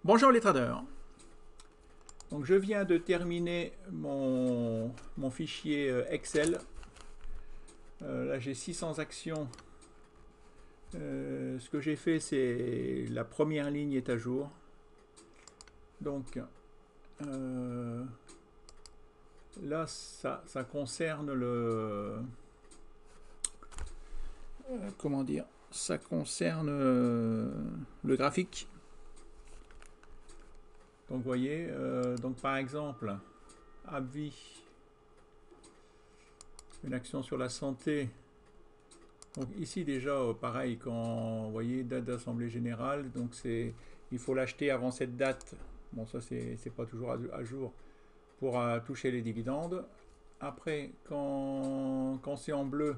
Bonjour les traders. Donc je viens de terminer mon fichier Excel. Là j'ai 600 actions. Ce que j'ai fait, c'est la première ligne est à jour. Donc là ça concerne le comment dire, ça concerne le graphique. Donc vous voyez, donc par exemple, AbbVie, une action sur la santé. Donc ici déjà, pareil, quand vous voyez date d'assemblée générale, donc il faut l'acheter avant cette date. Bon, ça c'est pas toujours à jour pour toucher les dividendes. Après, quand c'est en bleu,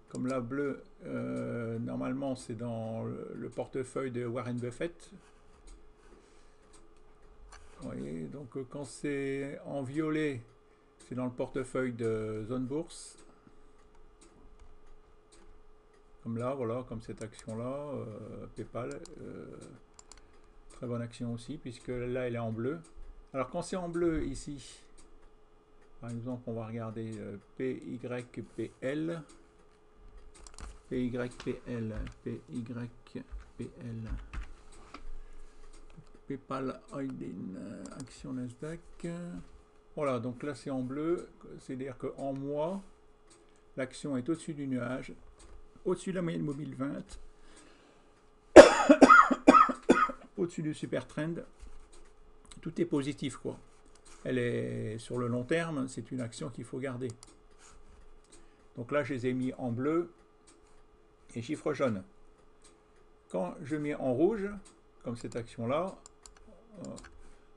comme là bleu, normalement c'est dans le portefeuille de Warren Buffett. Vous voyez, donc quand c'est en violet, c'est dans le portefeuille de Zone Bourse. Comme là, voilà, comme cette action-là, PayPal, très bonne action aussi, puisque là, elle est en bleu. Alors, quand c'est en bleu ici, par exemple, on va regarder PYPL, PYPL, PYPL, PayPal Holding, action Nasdaq. Voilà, donc là, c'est en bleu, c'est-à-dire qu'en mois, l'action est au-dessus du nuage, au-dessus de la moyenne mobile 20, au-dessus du super trend, tout est positif quoi. Elle est sur le long terme, c'est une action qu'il faut garder. Donc là, je les ai mis en bleu et chiffre jaune. Quand je mets en rouge, comme cette action-là,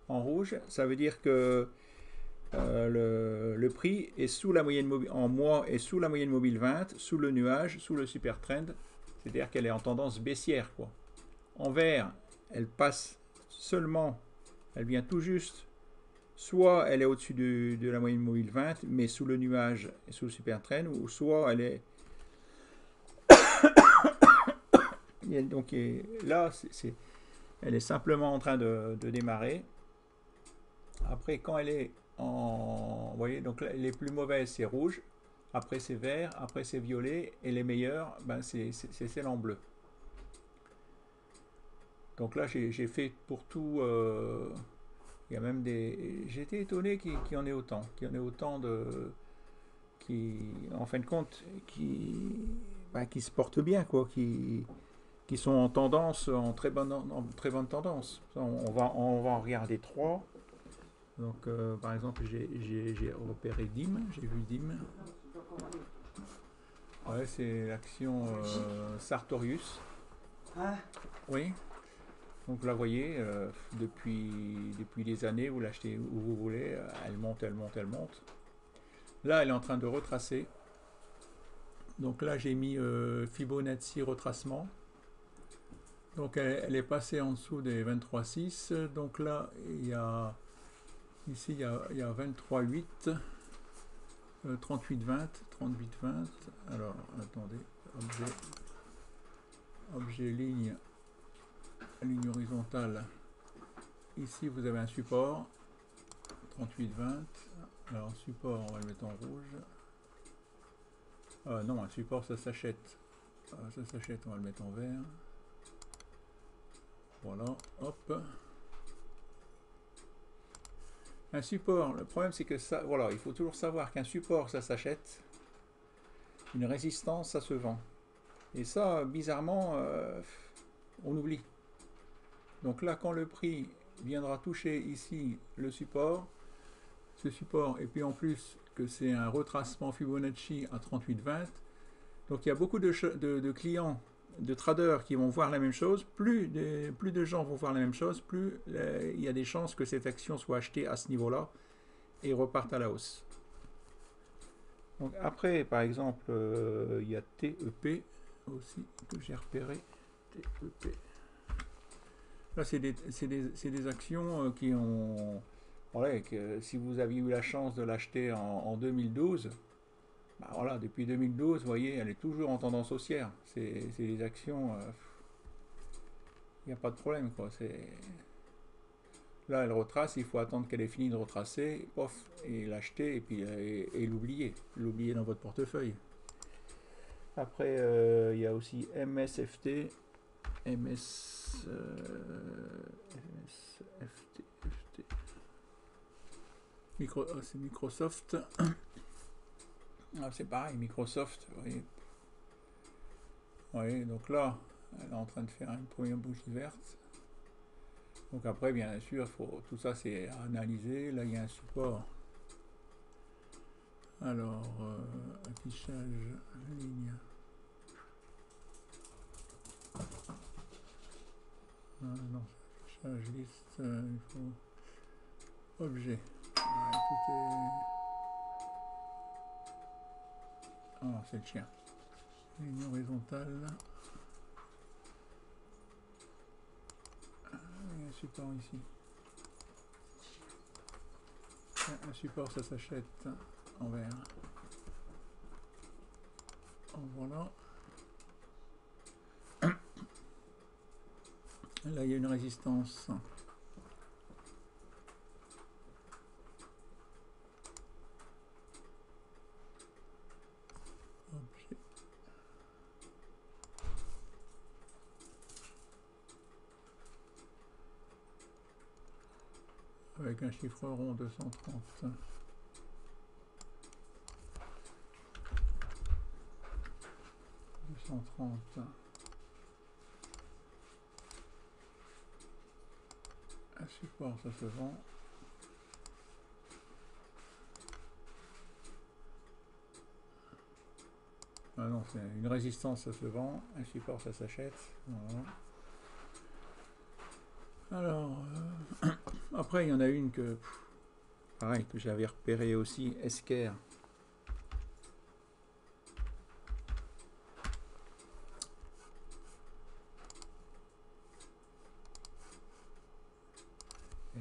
en rouge, ça veut dire que le prix est sous la moyenne mobile, en mois est sous la moyenne mobile 20, sous le nuage, sous le super trend, c'est-à-dire qu'elle est en tendance baissière quoi. En vert, elle passe seulement, elle vient tout juste, soit elle est au-dessus de la moyenne mobile 20, mais sous le nuage et sous le super trend, ou soit elle est donc là, elle est simplement en train de démarrer. Après, quand elle est vous voyez, donc là, les plus mauvaises c'est rouge, après c'est vert, après c'est violet, et les meilleures, ben, c'est celle en bleu. Donc là, j'ai fait pour tout. Il y a même des. J'ai été étonné qu'il y en ait autant. Qu'il y en ait autant de. En fin de compte, qui se portent bien, quoi. Qui sont en tendance, en très bonne tendance. On va en regarder trois. Donc, par exemple, j'ai repéré DIM. J'ai vu DIM. Ouais, c'est l'action Sartorius. Oui. Donc là, vous voyez, depuis des années, vous l'achetez où vous voulez, elle monte, elle monte, elle monte. Là, elle est en train de retracer. Donc là, j'ai mis Fibonacci retracement. Donc elle est passée en dessous des 23,6. Donc là, ici, il y a 23,8, 38,20, 38,20. Alors, attendez, objet ligne horizontale. Ici, vous avez un support, 38,20. Alors, support, on va le mettre en rouge. Non, un support, ça s'achète. Ça s'achète, on va le mettre en vert. Voilà, hop. Un support, le problème c'est que ça, voilà, il faut toujours savoir qu'un support, ça s'achète. Une résistance, ça se vend. Et ça, bizarrement, on oublie. Donc là, quand le prix viendra toucher ici le support, ce support, et puis en plus que c'est un retracement Fibonacci à 38,20, donc il y a beaucoup de clients, de traders qui vont voir la même chose. Plus de gens vont voir la même chose, plus il y a des chances que cette action soit achetée à ce niveau-là et reparte à la hausse. Donc après, par exemple, il y a TEP aussi que j'ai repéré. TEP. Là, c'est des actions qui ont... Ouais, que si vous aviez eu la chance de l'acheter en 2012, bah voilà, depuis 2012, vous voyez, elle est toujours en tendance haussière. C'est des actions, il n'y a pas de problème, quoi. Là, elle retrace, il faut attendre qu'elle ait fini de retracer, pof, et l'acheter, et puis et l'oublier. L'oublier dans votre portefeuille. Après, il y a aussi MSFT. MSFT. C'est Microsoft. Ah, c'est pareil, Microsoft. Oui. Oui, donc là, elle est en train de faire une première bougie verte. Donc après, bien sûr, tout ça c'est à analyser. Là, il y a un support. Alors, affichage, ligne. Non, affichage, liste, il faut objet. Ah, tout est... Ah, c'est le chien. Ligne horizontale. Il y a un support ici. Un support, ça s'achète en vert. En voilà. Là, il y a une résistance. Objet. Avec un chiffre rond 230. 230. Un support, ça se vend. Ah non, c'est une résistance, ça se vend. Un support, ça s'achète. Voilà. Alors, après, il y en a une que, pareil, que j'avais repéré aussi, Esker.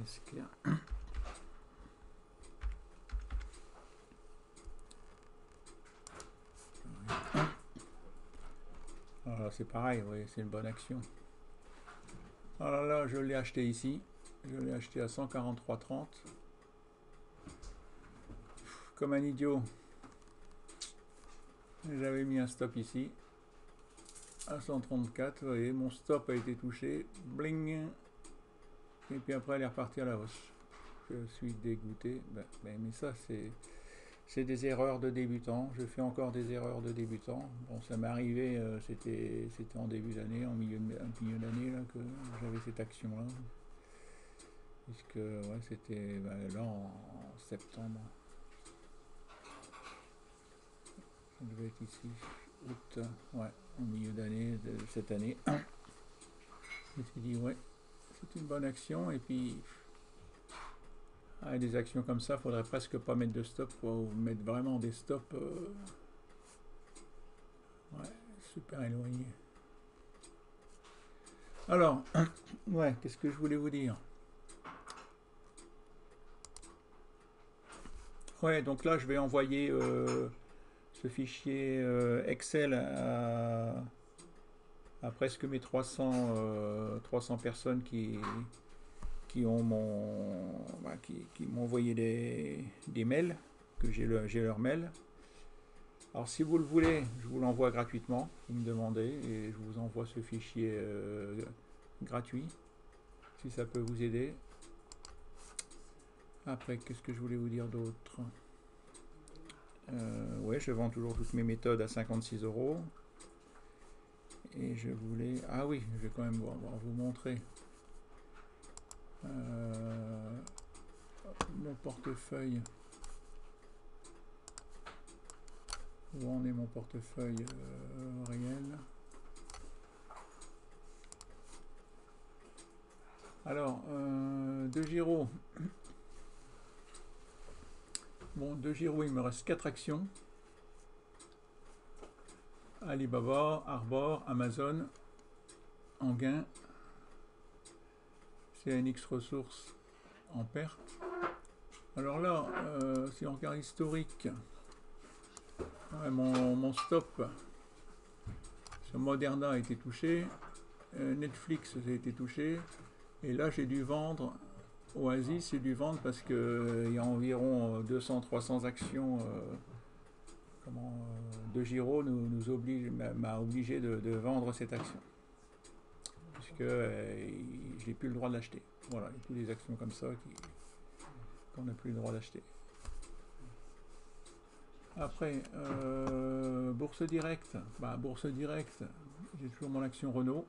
Esker. Alors c'est pareil, oui, c'est une bonne action. Alors là, je l'ai acheté ici. Je l'ai acheté à 143,30. Comme un idiot. J'avais mis un stop ici. À 134, vous voyez, mon stop a été touché. Bling. Et puis après, elle est repartie à la hausse. Je suis dégoûté. Mais ça, c'est des erreurs de débutant. Je fais encore des erreurs de débutant. Bon, ça m'est arrivé, c'était en début d'année, en milieu d'année, là, que j'avais cette action-là. Puisque, ouais, c'était là en septembre. Ça devait être ici, août, ouais, en milieu d'année de cette année. Je me suis dit, ouais, c'est une bonne action. Et puis, des actions comme ça, faudrait presque pas mettre de stop, quoi, ou mettre vraiment des stops ouais, super éloignés. Alors, ouais, qu'est-ce que je voulais vous dire? Ouais, donc là, je vais envoyer ce fichier Excel à presque mes 300 personnes qui m'ont envoyé des mails, que j'ai leur mail. Alors si vous le voulez, je vous l'envoie gratuitement, vous me demandez, et je vous envoie ce fichier gratuit, si ça peut vous aider. Après, qu'est-ce que je voulais vous dire d'autre? Ouais, je vends toujours toutes mes méthodes à 56 €. Et je voulais... Ah oui, je vais quand même vous montrer mon portefeuille. Où en est mon portefeuille réel? Alors, de Giro. Bon, de Giro, il me reste 4 actions. Alibaba, Arbor, Amazon, en gain. CNX Ressources en perte. Alors là, si on regarde historique, ouais, mon stop sur Moderna a été touché, Netflix a été touché, et là j'ai dû vendre Oasis, j'ai dû vendre parce que il y a environ 200-300 actions de Giro m'a obligé de vendre cette action. Puisque je n'ai plus le droit de l'acheter. Voilà, il y a toutes des actions comme ça qu'on n'a plus le droit d'acheter. Après, Bourse Directe. Bourse Directe, j'ai toujours mon action Renault.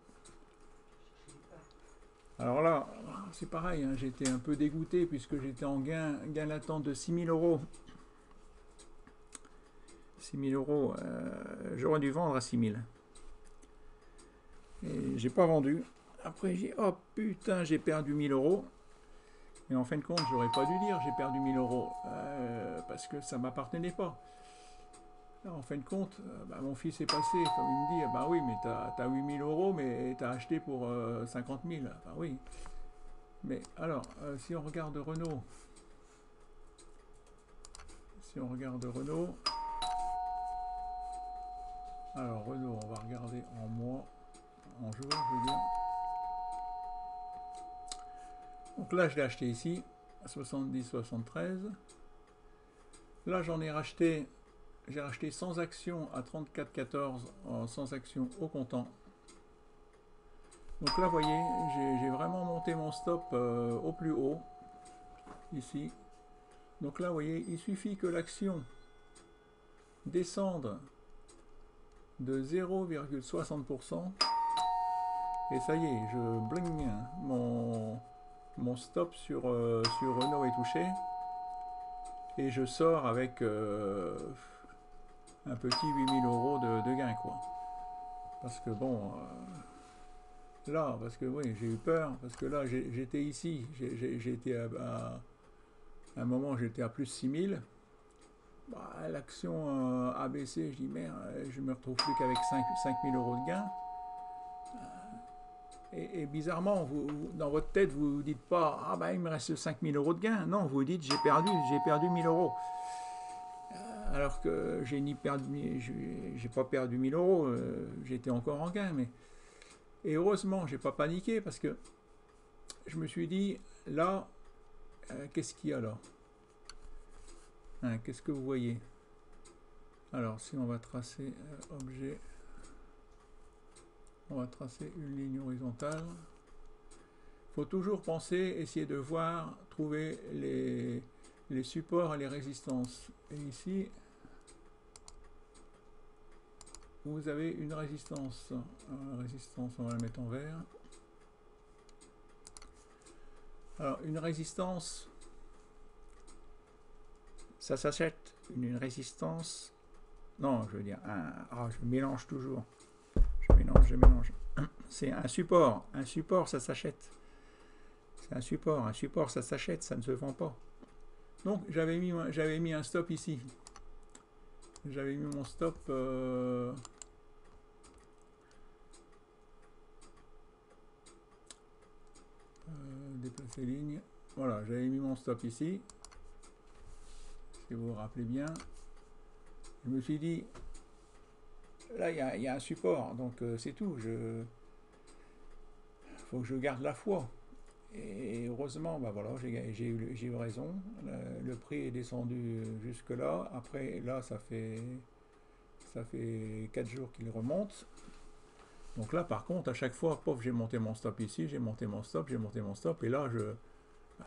Alors là, c'est pareil, hein, j'étais un peu dégoûté puisque j'étais en gain latent de 6 000 €. 6 000 €, j'aurais dû vendre à 6 000. Et j'ai pas vendu. Après, j'ai oh putain, j'ai perdu 1 000 €. Et en fin de compte, j'aurais pas dû dire j'ai perdu 1 000 € parce que ça m'appartenait pas. Là, en fin de compte, mon fils est passé, comme il me dit, oui, mais t'as 8 000 € mais t'as acheté pour 50 000. Oui. Mais alors, si on regarde Renault, alors Renault, on va regarder en mois, en jour, je veux dire. Donc là, je l'ai acheté ici, à 70,73. Là, j'ai racheté 100 actions à 34,14, 100 actions au comptant. Donc là, vous voyez, j'ai vraiment monté mon stop au plus haut, ici. Donc là, vous voyez, il suffit que l'action descende de 0,60%. Et ça y est, je bling, mon stop sur Renault est touché. Et je sors avec un petit 8 000 € de gain, quoi. Parce que bon, là, parce que oui, j'ai eu peur, parce que là, j'étais ici, j'étais à un moment, j'étais à plus 6 000. L'action a baissé, je dis merde, je me retrouve plus qu'avec 5 000 € de gain. Et bizarrement, dans votre tête, vous ne dites pas il me reste 5 000 € de gain. Non, vous dites j'ai perdu 1 000 €. Alors que j'ai pas perdu 1 000 €, j'étais encore en gain. Et heureusement, j'ai pas paniqué parce que je me suis dit là, qu'est-ce qu'il y a là, hein, qu'est-ce que vous voyez? Alors, si on va tracer objet. On va tracer une ligne horizontale. Il faut toujours penser, essayer de voir, trouver les supports et les résistances. Et ici, vous avez une résistance. On va la mettre en vert. Alors, une résistance, ça s'achète. Une résistance. Non, je veux dire, je mélange toujours. Je mélange. C'est un support. Un support, ça s'achète. C'est un support. Un support, ça s'achète, ça ne se vend pas. Donc, j'avais mis un stop ici. J'avais mis mon stop... déplacer ligne. Voilà, j'avais mis mon stop ici. Si vous vous rappelez bien. Je me suis dit... Là, il y a un support, donc c'est tout. Faut que je garde la foi. Et heureusement, voilà, j'ai eu raison. Le prix est descendu jusque là. Après, là, ça fait 4 jours qu'il remonte. Donc là, par contre, à chaque fois, j'ai monté mon stop ici, j'ai monté mon stop. Et là, je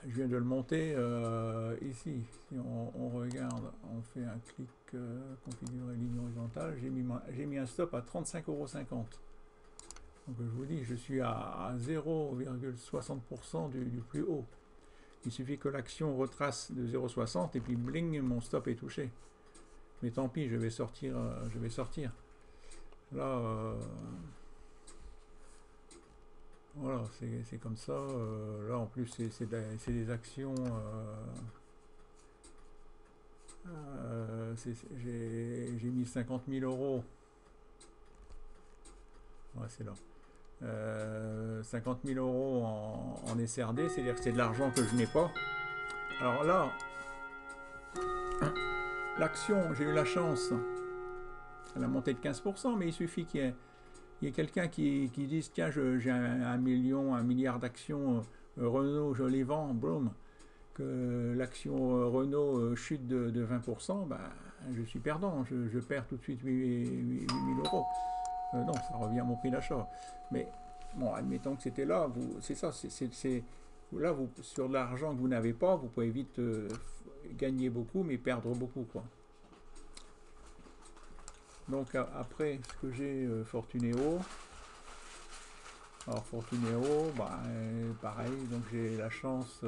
viens de le monter ici. Si on regarde, on fait un clic, configurer ligne horizontale, j'ai mis un stop à 35,50 €. Donc je vous dis, je suis à 0,60% du plus haut. Il suffit que l'action retrace de 0,60 et puis bling, mon stop est touché. Mais tant pis, je vais sortir. Là, voilà, c'est comme ça. Là, en plus, c'est des actions. J'ai mis 50 000 €. Ouais, c'est là. 50 000 € en SRD, c'est-à-dire que c'est de l'argent que je n'ai pas. Alors là, l'action, j'ai eu la chance, elle a monté de 15%, mais il suffit qu'il y ait quelqu'un qui dise tiens, j'ai 1 milliard d'actions Renault, je les vends, boum, que l'action Renault chute de 20%, bah, je suis perdant, je perds tout de suite 8 000 euros. Non, ça revient à mon prix d'achat. Mais bon, admettons que c'était là, c'est ça, là, sur de l'argent que vous n'avez pas, vous pouvez vite gagner beaucoup, mais perdre beaucoup, quoi. Donc après, ce que j'ai Fortunéo. Alors Fortunéo, bah, pareil, donc j'ai la chance,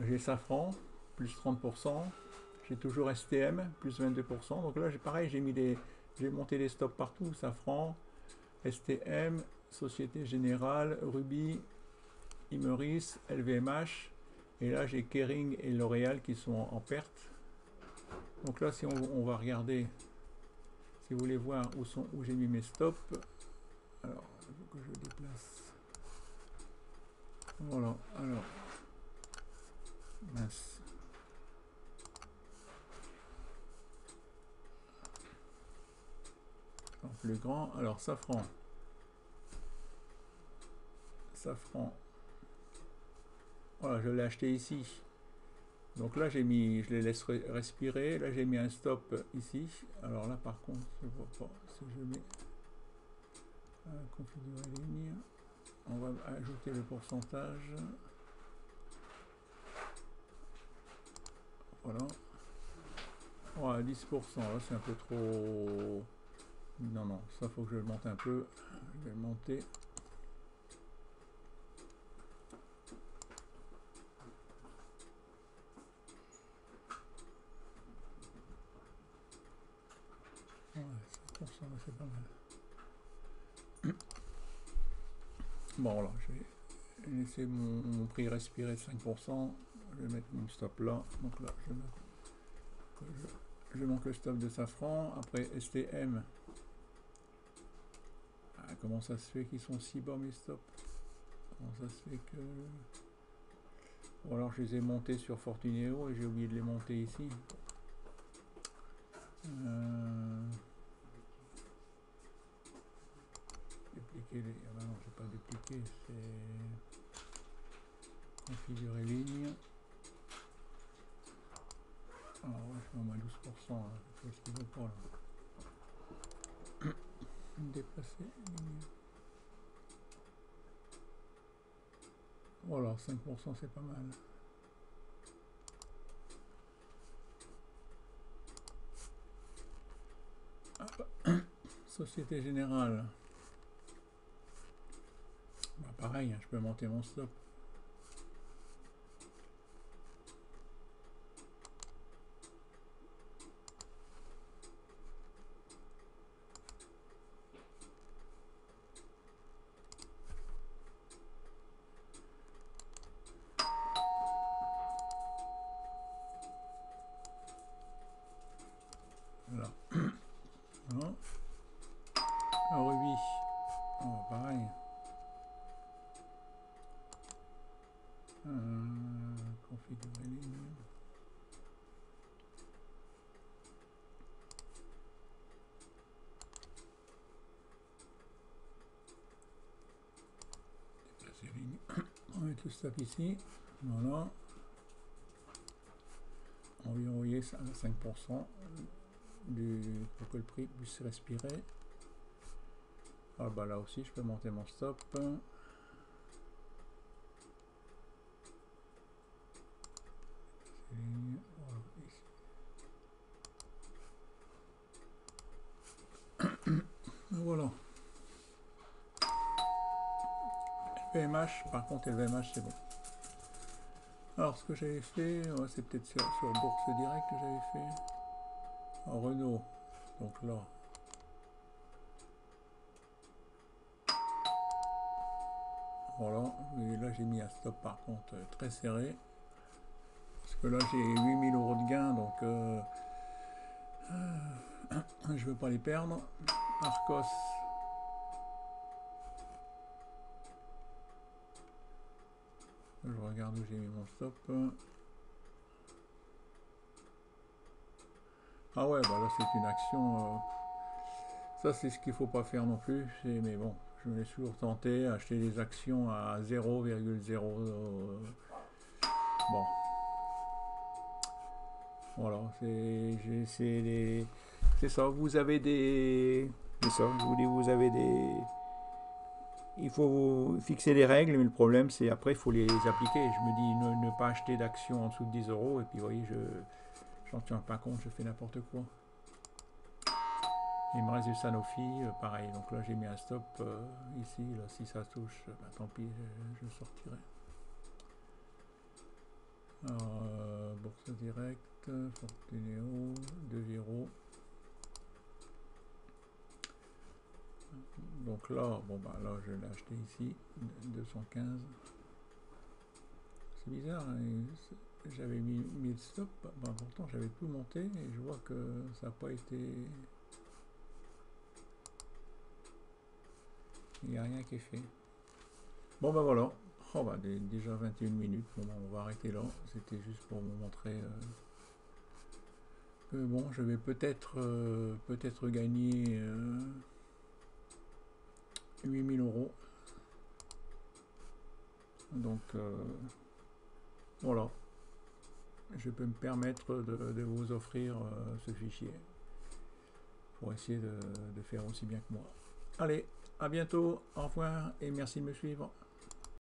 j'ai Safran, plus 30%, j'ai toujours STM, plus 22%, donc là pareil, j'ai monté les stops partout, Safran, STM, Société Générale, Ruby, Imeris, LVMH, et là j'ai Kering et L'Oréal qui sont en perte. Donc là si on va regarder, si vous voulez voir où j'ai mis mes stops, alors il faut que je déplace. Voilà, alors, mince. En plus grand, alors Safran. Voilà, je l'ai acheté ici. Donc là, je les laisse respirer. Là, j'ai mis un stop ici. Alors là, par contre, je vois pas. Si je mets configurer ligne, on va ajouter le pourcentage. Voilà. Voilà, 10%. Là, c'est un peu trop. Non, non, ça faut que je le monte un peu. Je vais le monter. Ouais, 7%, c'est pas mal. Bon, là, je vais laisser mon prix respirer de 5%. Je vais mettre mon stop là. Donc là, je monte le stop de Safran. Après, STM. Ah, comment ça se fait qu'ils sont si bas mes stops? Comment ça se fait que... Ou alors je les ai montés sur Fortunéo et j'ai oublié de les monter ici. Dupliquer les... Ah ben non, je vais pas dupliquer, c'est... Configurer ligne. Alors ouais, je suis à 12%, là. Qu'est-ce qu'il veut pas là? Déplacer ligne. Voilà, 5% c'est pas mal. Société Générale. Bah, pareil, hein, je peux monter mon stop. Voilà. Voilà. Ruby. Oh, pareil. Configurer ligne. Déplacer ligne. On va mettre le stop ici. Voilà. On va envoyer ça à 5% pour que le prix puisse respirer. Ah bah là aussi je peux monter mon stop. Voilà. LVMH, par contre LVMH c'est bon. Alors ce que j'avais fait, ouais, c'est peut-être sur Bourse Direct que j'avais fait. En Renault, donc là. Voilà, et là j'ai mis un stop par contre très serré. Parce que là j'ai 8000 euros de gain, donc je veux pas les perdre. Arcos. Je regarde où j'ai mis mon stop. Ah ouais, bah là c'est une action. Ça c'est ce qu'il faut pas faire non plus. Mais bon, je me laisse toujours tenter, acheter des actions à 0,0. Bon. Voilà, c'est ça, vous avez des... C'est ça, je vous dis, vous avez des... Il faut fixer des règles, mais le problème, c'est après, il faut les appliquer. Je me dis, ne pas acheter d'actions en dessous de 10 euros, et puis, vous voyez, j'en tiens pas compte, je fais n'importe quoi. Il me reste du Sanofi, pareil. Donc là, j'ai mis un stop ici. Là, si ça touche, bah, tant pis, je sortirai. Alors, Bourse Direct, Fortuneo, De Viro. Donc là, bon bah là, je l'ai acheté ici, 215. C'est bizarre, hein, j'avais mis le stop. Bah, pourtant, j'avais tout monté et je vois que ça n'a pas été... Il n'y a rien qui est fait. Bon ben voilà. Oh bah déjà 21 minutes. Bon, on va arrêter là. C'était juste pour vous montrer que bon, je vais peut-être gagner 8000 euros. Donc voilà. Je peux me permettre de vous offrir ce fichier pour essayer de faire aussi bien que moi. Allez, à bientôt, au revoir et merci de me suivre.